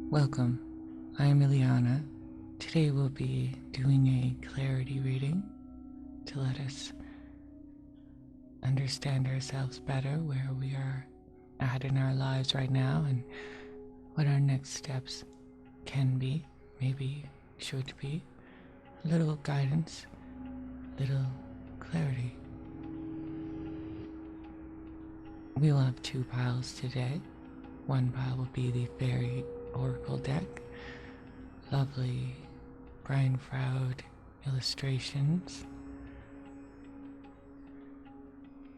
Welcome, I am Ileana. Today we'll be doing a clarity reading to let us understand ourselves better, where we are at in our lives right now, and what our next steps can be, maybe should be. A little guidance, little clarity. We will have two piles today. One pile will be the Fairy Oracle deck. Lovely Brian Froud illustrations.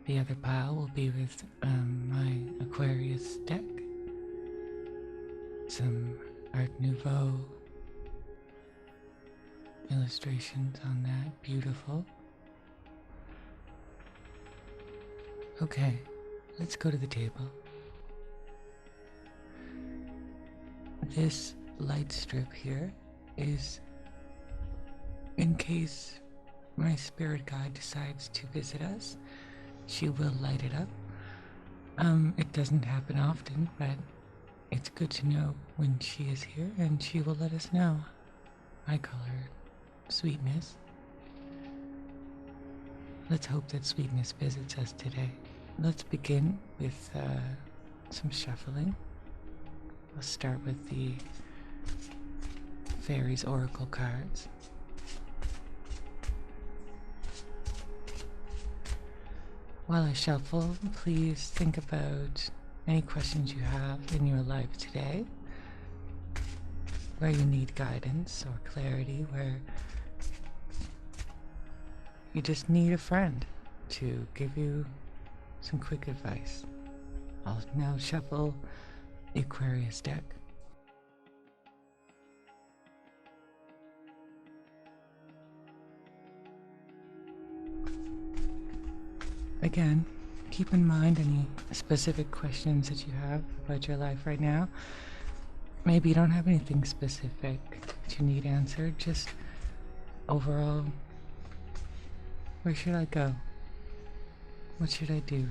The other pile will be with my Aquarius deck. Some Art Nouveau illustrations on that. Beautiful. Okay, let's go to the table. This light strip here is in case my spirit guide decides to visit us. She will light it up. It doesn't happen often, but it's good to know when she is here, and she will let us know. I call her Sweetness. Let's hope that Sweetness visits us today. Let's begin with some shuffling. I'll start with the Fairies Oracle cards. While I shuffle, please think about any questions you have in your life today, where you need guidance or clarity, where you just need a friend to give you some quick advice. I'll now shuffle the Aquarius deck. Again, keep in mind any specific questions that you have about your life right now. Maybe you don't have anything specific that you need answered, just overall, where should I go? What should I do?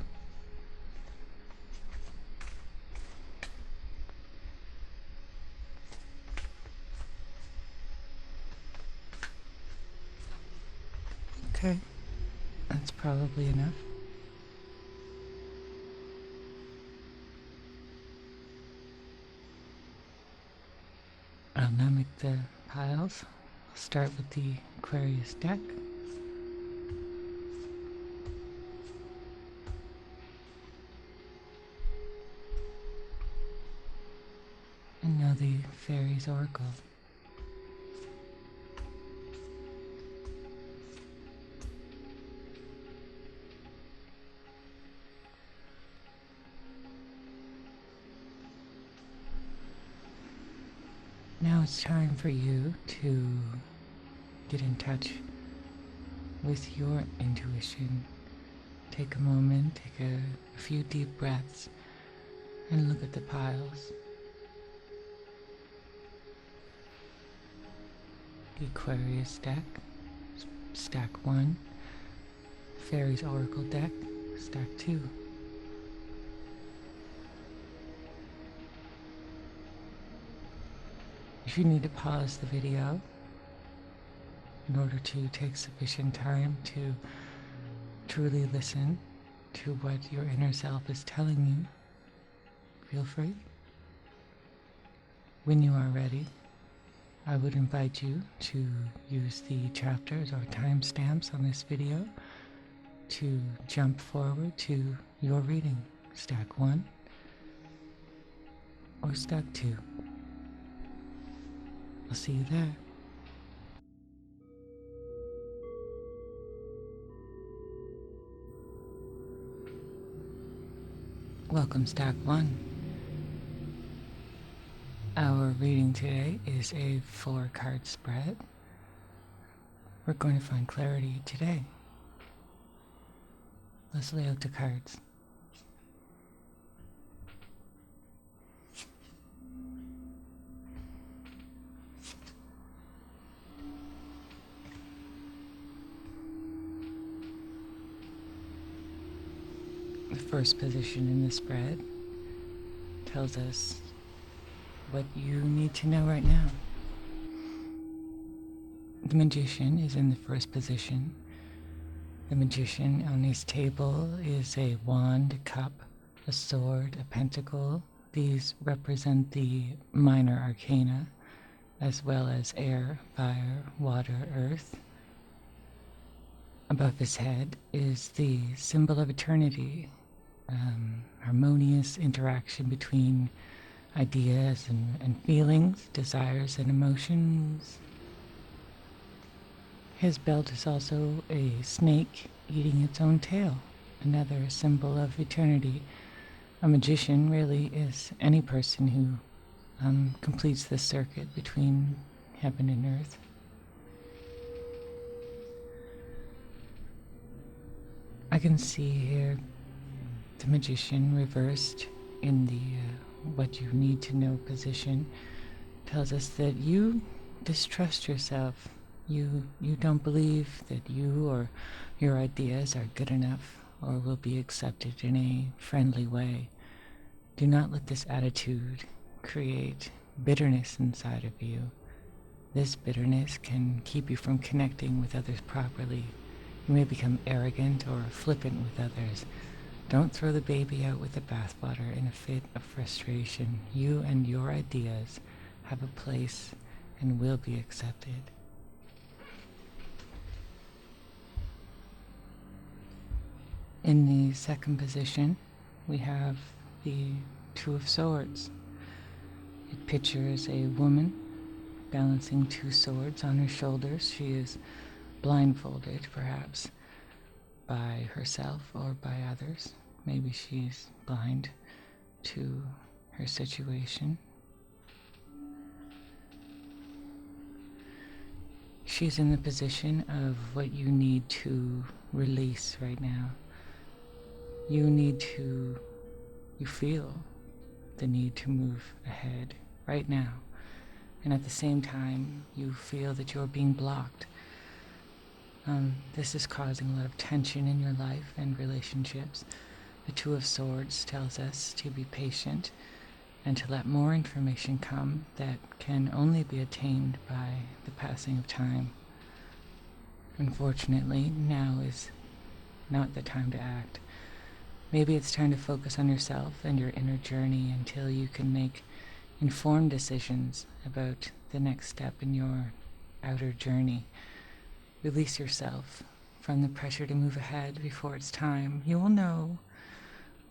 Okay, that's probably enough. I'll now make the piles. I'll start with the Aquarius deck. And now the Fairies Oracle. Now it's time for you to get in touch with your intuition. Take a moment, take a few deep breaths, and look at the piles. The Aquarius deck, stack 1. Fairies Oracle deck, stack 2. If you need to pause the video in order to take sufficient time to truly listen to what your inner self is telling you, feel free. When you are ready, I would invite you to use the chapters or timestamps on this video to jump forward to your reading, stack 1 or stack 2. I'll see you there. Welcome, stack 1. Our reading today is a 4-card spread. We're going to find clarity today. Let's lay out the cards. The first position in the spread tells us what you need to know right now. The magician is in the first position. The magician on his table is a wand, a cup, a sword, a pentacle. These represent the minor arcana, as well as air, fire, water, earth. Above his head is the symbol of eternity, harmonious interaction between ideas and feelings, desires and emotions. His belt is also a snake eating its own tail, another symbol of eternity. A magician really is any person who completes the circuit between heaven and earth. I can see here the magician reversed in the what you need to know position. Tells us that you distrust yourself. You don't believe that you or your ideas are good enough or will be accepted in a friendly way. Do not let this attitude create bitterness inside of you. This bitterness can keep you from connecting with others properly. You may become arrogant or flippant with others. Don't throw the baby out with the bathwater in a fit of frustration. You and your ideas have a place and will be accepted. In the second position, we have the Two of Swords. It pictures a woman balancing two swords on her shoulders. She is blindfolded, perhaps, by herself or by others. Maybe she's blind to her situation. She's in the position of what you need to release right now. You feel the need to move ahead right now. And at the same time, you feel that you're being blocked. This is causing a lot of tension in your life and relationships. The Two of Swords tells us to be patient and to let more information come that can only be attained by the passing of time. Unfortunately, now is not the time to act. Maybe it's time to focus on yourself and your inner journey until you can make informed decisions about the next step in your outer journey. Release yourself from the pressure to move ahead before it's time. You will know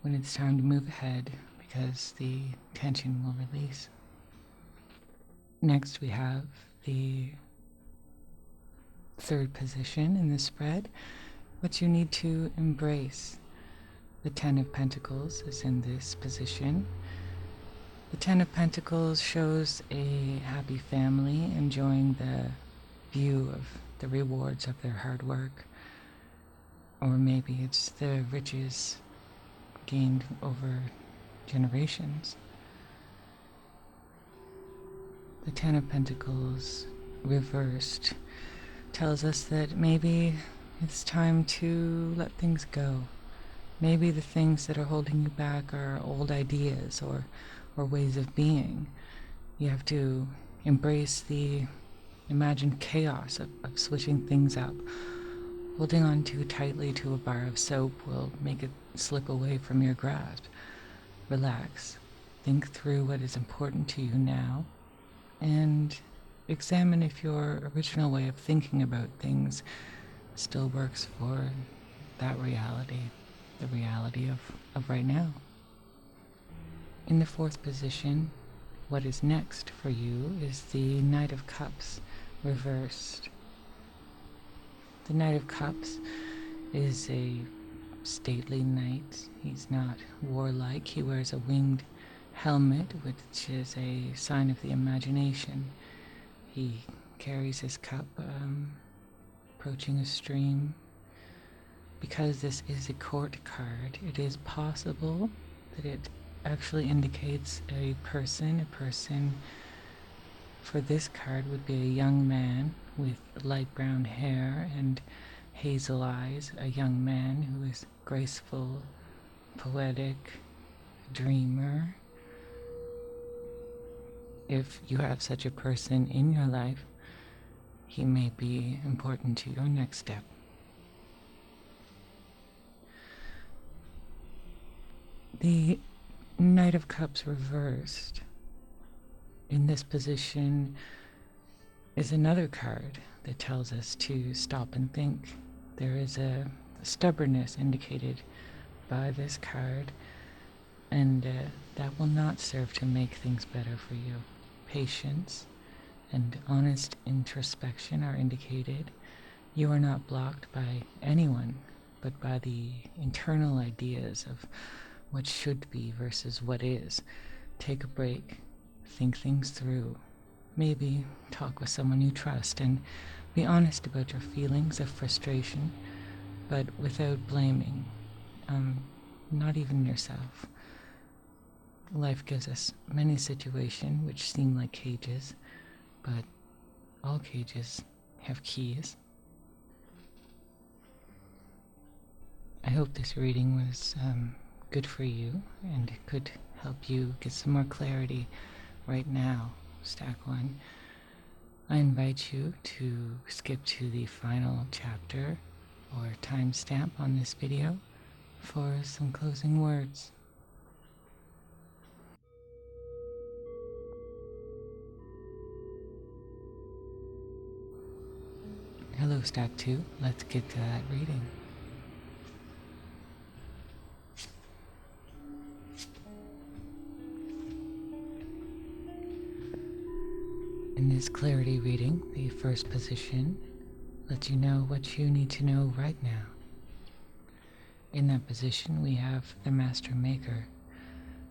when it's time to move ahead because the tension will release. Next, we have the third position in the spread, what you need to embrace. The Ten of Pentacles is in this position. The Ten of Pentacles shows a happy family enjoying the view of the rewards of their hard work. Or maybe it's the riches gained over generations. The Ten of Pentacles reversed tells us that maybe it's time to let things go. Maybe the things that are holding you back are old ideas or ways of being. You have to embrace the imagined chaos of switching things up. Holding on too tightly to a bar of soap will make it slip away from your grasp. Relax. Think through what is important to you now and examine if your original way of thinking about things still works for that reality, the reality of right now. In the fourth position, what is next for you is the Knight of Cups reversed. The Knight of Cups is a stately knight. He's not warlike. He wears a winged helmet, which is a sign of the imagination. He carries his cup, approaching a stream. Because this is a court card, it is possible that it actually indicates a person. A person for this card would be a young man with light brown hair and hazel eyes, a young man who is graceful, poetic, dreamer. if you have such a person in your life, he may be important to your next step. The Knight of Cups reversed. In this position is another card that tells us to stop and think. There is a stubbornness indicated by this card, and that will not serve to make things better for you. Patience and honest introspection are indicated. You are not blocked by anyone, but by the internal ideas of what should be versus what is. Take a break, think things through. Maybe talk with someone you trust and be honest about your feelings of frustration, but without blaming, not even yourself. Life gives us many situations which seem like cages, but all cages have keys. I hope this reading was good for you and it could help you get some more clarity right now, Stack 1. I invite you to skip to the final chapter or timestamp on this video for some closing words. Hello, Stack 2. Let's get to that reading. In this clarity reading, the first position lets you know what you need to know right now. In that position, we have the Master Maker.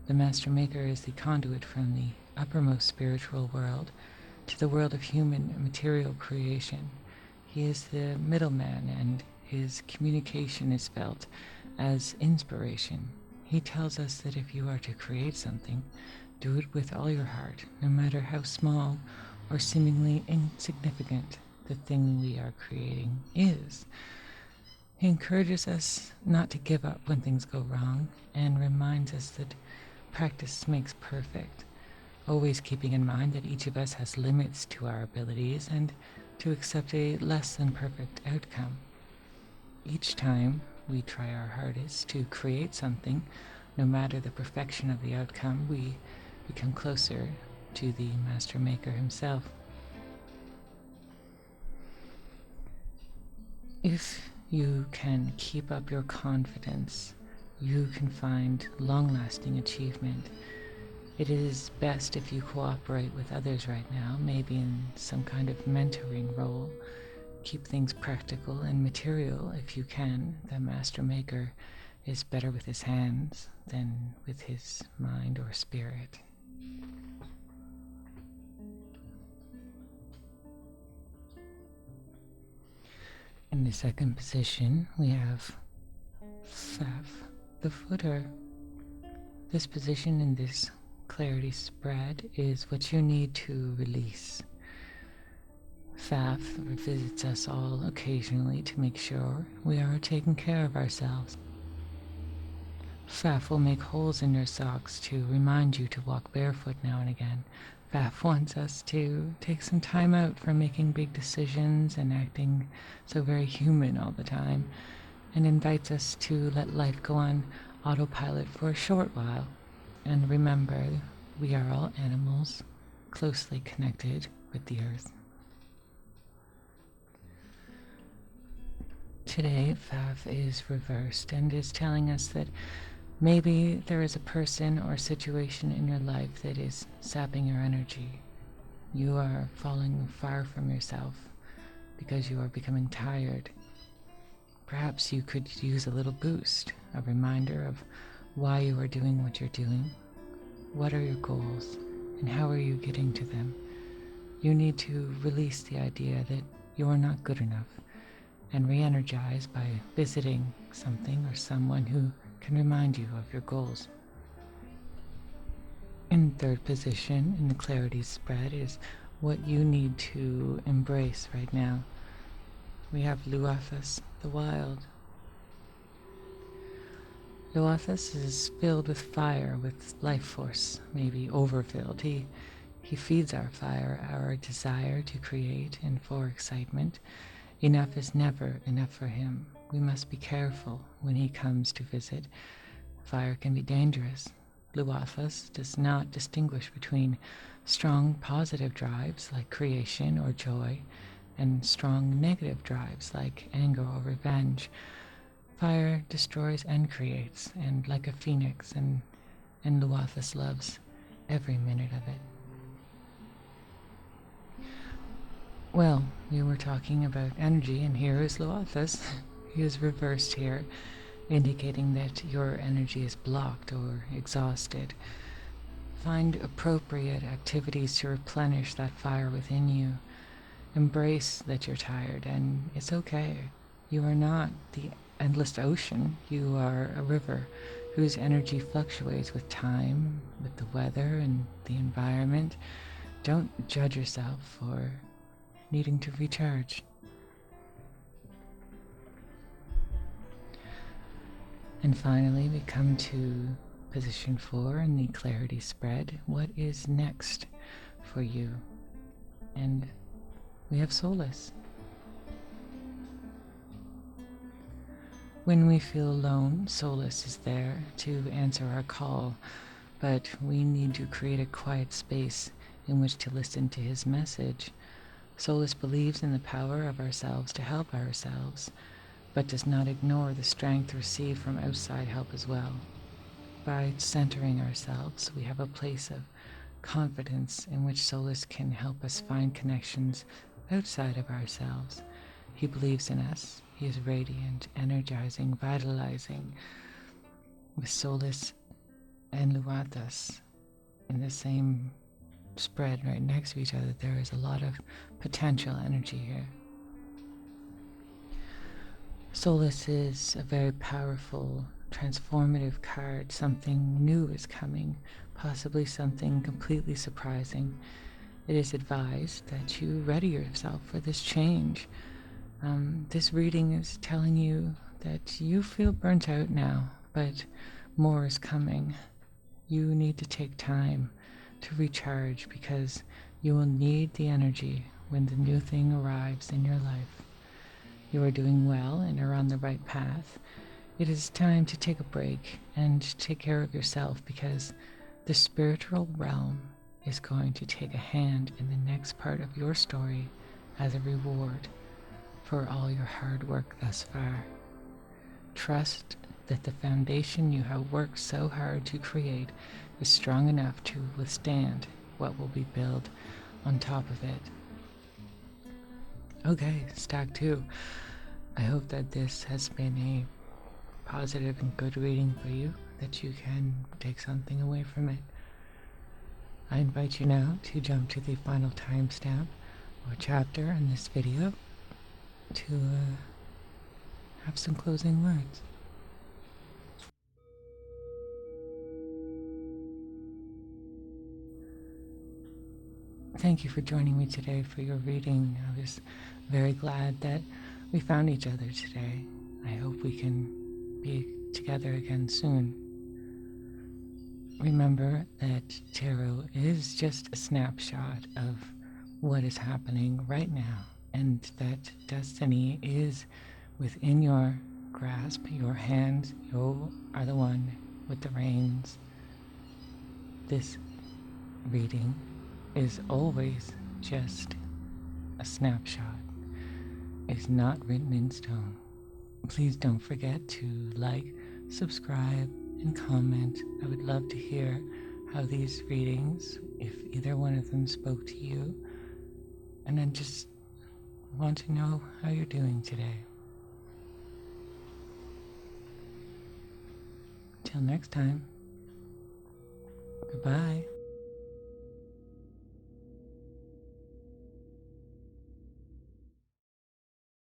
The Master Maker is the conduit from the uppermost spiritual world to the world of human material creation. He is the middleman, and his communication is felt as inspiration. He tells us that if you are to create something, do it with all your heart, no matter how small or seemingly insignificant the thing we are creating is. He encourages us not to give up when things go wrong and reminds us that practice makes perfect, always keeping in mind that each of us has limits to our abilities and to accept a less than perfect outcome. Each time we try our hardest to create something, no matter the perfection of the outcome, we become closer to the Master Maker himself. If you can keep up your confidence, you can find long-lasting achievement. It is best if you cooperate with others right now, maybe in some kind of mentoring role. Keep things practical and material if you can. The Master Maker is better with his hands than with his mind or spirit. In the second position, we have Faf, the footer. This position in this clarity spread is what you need to release. Faf visits us all occasionally to make sure we are taking care of ourselves. Faf will make holes in your socks to remind you to walk barefoot now and again. Faf wants us to take some time out from making big decisions and acting so very human all the time, and invites us to let life go on autopilot for a short while. And remember, we are all animals, closely connected with the earth. Today, Faf is reversed and is telling us that maybe there is a person or situation in your life that is sapping your energy. You are falling far from yourself because you are becoming tired. Perhaps you could use a little boost, a reminder of why you are doing what you're doing, what are your goals, and how are you getting to them. You need to release the idea that you are not good enough and re-energize by visiting something or someone who can remind you of your goals. In third position in the clarity spread is what you need to embrace right now. We have Luathus, the wild. Luathus is filled with fire, with life force, maybe overfilled. He He feeds our fire, our desire to create and for excitement. Enough is never enough for him. We must be careful when he comes to visit. Fire can be dangerous. Luathas does not distinguish between strong positive drives like creation or joy and strong negative drives like anger or revenge. Fire destroys and creates, and like a phoenix, and Luathas loves every minute of it. Well, we were talking about energy, and here is Luathas. He is reversed here, indicating that your energy is blocked or exhausted. Find appropriate activities to replenish that fire within you. Embrace that you're tired, and it's okay. You are not the endless ocean. You are a river whose energy fluctuates with time, with the weather, and the environment. Don't judge yourself for needing to recharge. And finally, we come to position 4 in the clarity spread. What is next for you? And we have solace. When we feel alone, solace is there to answer our call, but we need to create a quiet space in which to listen to his message. Solace believes in the power of ourselves to help ourselves, but does not ignore the strength received from outside help as well. By centering ourselves, we have a place of confidence in which solace can help us find connections outside of ourselves. He believes in us. He is radiant, energizing, vitalizing. With solace and Luathas in the same spread right next to each other, there is a lot of potential energy here. Solace is a very powerful, transformative card. Something new is coming, possibly something completely surprising. It is advised that you ready yourself for this change. This reading is telling you that you feel burnt out now, but more is coming. You need to take time to recharge because you will need the energy when the new thing arrives in your life. You are doing well and are on the right path. It is time to take a break and take care of yourself because the spiritual realm is going to take a hand in the next part of your story as a reward for all your hard work thus far. Trust that the foundation you have worked so hard to create is strong enough to withstand what will be built on top of it. Okay, stack 2. I hope that this has been a positive and good reading for you, that you can take something away from it. I invite you now to jump to the final timestamp or chapter in this video to have some closing words. Thank you for joining me today for your reading. I was very glad that we found each other today. I hope we can be together again soon. Remember that tarot is just a snapshot of what is happening right now, and that destiny is within your grasp, your hands. You are the one with the reins. This reading is always just a snapshot. It's not written in stone. Please don't forget to like, subscribe, and comment. I would love to hear how these readings, if either one of them spoke to you, and I just want to know how you're doing today. Till next time, goodbye.